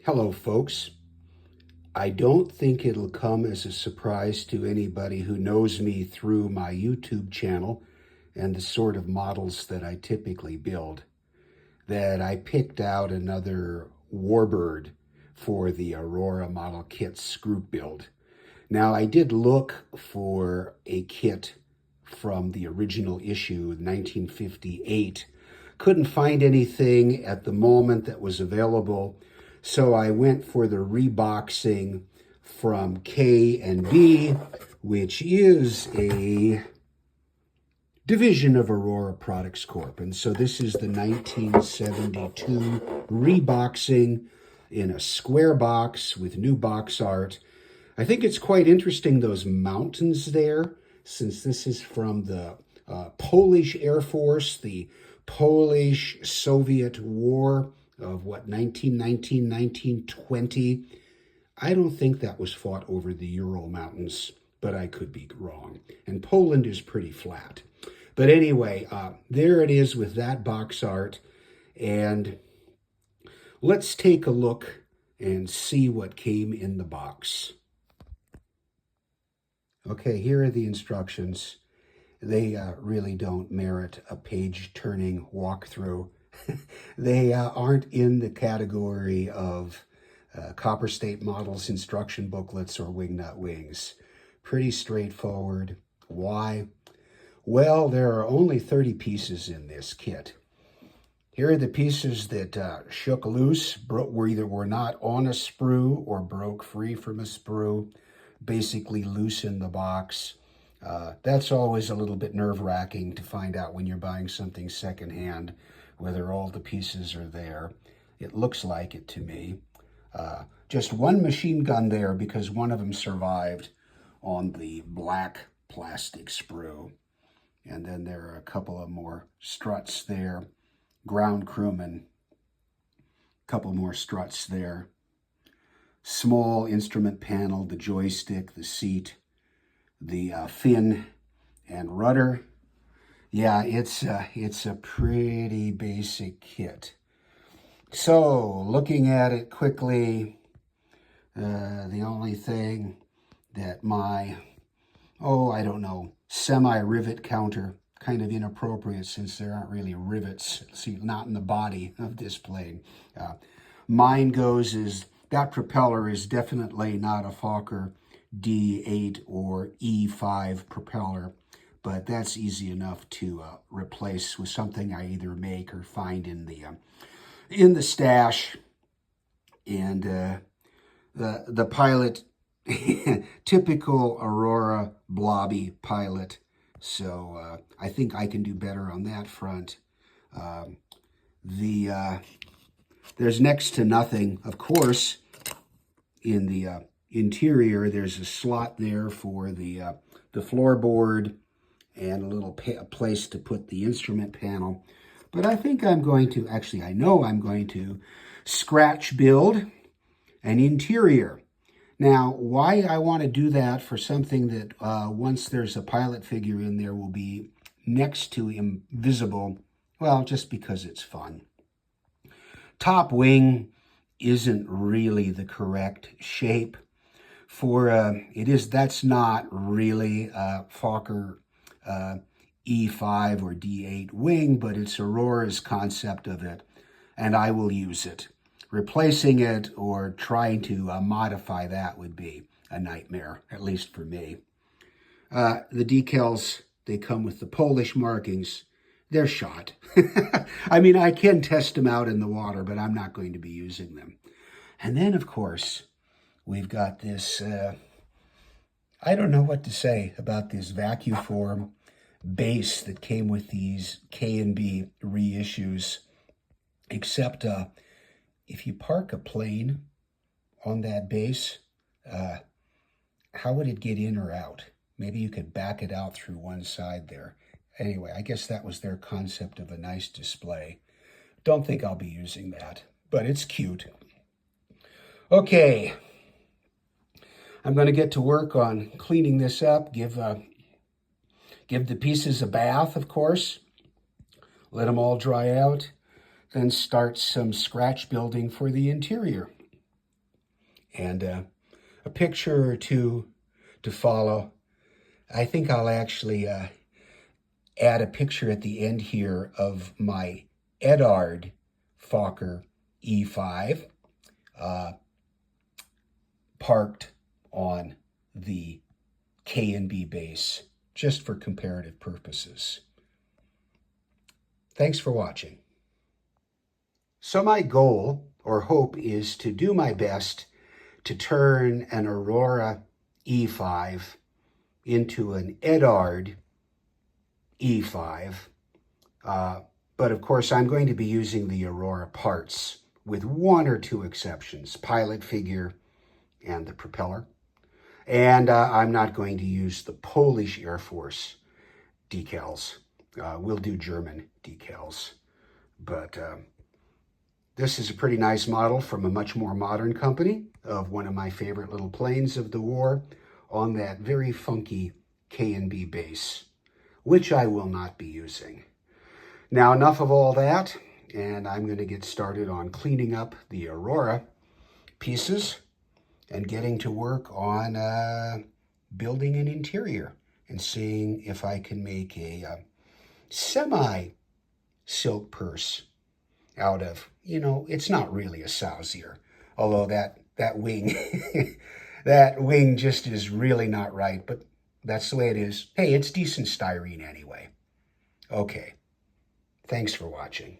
Hello, folks. I don't think it'll come as a surprise to anybody who knows me through my YouTube channel and the sort of models that I typically build, that I picked out another warbird for the Aurora model kit's group build. Now, I did look for a kit from the original issue, 1958. Couldn't find anything at the moment that was available, so I went for the reboxing from K&B, which is a division of Aurora Products Corp. And so this is the 1972 reboxing in a square box with new box art. I think it's quite interesting, those mountains there, since this is from the Polish Air Force, the Polish-Soviet War of 1919, 1920. I don't think that was fought over the Ural Mountains, but I could be wrong. And Poland is pretty flat. But anyway, there it is with that box art. And let's take a look and see what came in the box. Okay, here are the instructions. They really don't merit a page-turning walkthrough. They aren't in the category of Copper State Models instruction booklets or Wingnut Wings. Pretty straightforward. Why? Well, there are only 30 pieces in this kit. Here are the pieces that shook loose, were not on a sprue or broke free from a sprue, basically loose in the box. That's always a little bit nerve-wracking to find out when you're buying something secondhand, whether all the pieces are there. It looks like it to me. Just one machine gun there because one of them survived on the black plastic sprue. And then there are a couple of more struts there. Ground crewman, couple more struts there. Small instrument panel, the joystick, the seat, the fin and rudder. Yeah, it's a pretty basic kit. So, looking at it quickly, the only thing that my, I don't know, semi-rivet counter, kind of inappropriate since there aren't really rivets, see, not in the body of this plane. Mine goes is, that propeller is definitely not a Fokker D.VIII or E5 propeller, but that's easy enough to replace with something I either make or find in the stash. And the pilot, typical Aurora blobby pilot. So I think I can do better on that front. There's next to nothing, of course, in the interior. There's a slot there for the floorboard and a little place to put the instrument panel. But I think I'm going to, actually I know I'm going to scratch build an interior. Now, why I want to do that for something that once there's a pilot figure in there will be next to invisible, well, just because it's fun. Top wing isn't really the correct shape for that's not really a Fokker E5 or D.VIII wing, but it's Aurora's concept of it, and I will use it. Replacing it or trying to modify that would be a nightmare, at least for me. The decals, they come with the Polish markings. They're shot. I mean, I can test them out in the water, but I'm not going to be using them. And then, of course, we've got this, I don't know what to say about this vacuform base that came with these K&B reissues, except if you park a plane on that base, how would it get in or out? Maybe you could back it out through one side there. Anyway, I guess that was their concept of a nice display. Don't think I'll be using that, but it's cute. Okay, I'm going to get to work on cleaning this up, give the pieces a bath, of course, let them all dry out, then start some scratch building for the interior. and a picture or two to follow. I think I'll actually add a picture at the end here of my Edard Fokker E5 parked on the K&B base, just for comparative purposes. Thanks for watching. So my goal or hope is to do my best to turn an Aurora E5 into an Edard E5. But of course, I'm going to be using the Aurora parts with one or two exceptions, pilot figure and the propeller. And I'm not going to use the Polish Air Force decals. We'll do German decals. But this is a pretty nice model from a much more modern company of one of my favorite little planes of the war on that very funky K&B base, which I will not be using. Now, enough of all that, and I'm going to get started on cleaning up the Aurora pieces and getting to work on building an interior and seeing if I can make a semi-silk purse out of, it's not really a sow's ear, although that wing, that wing just is really not right, but that's the way it is. Hey, it's decent styrene anyway. Okay, thanks for watching.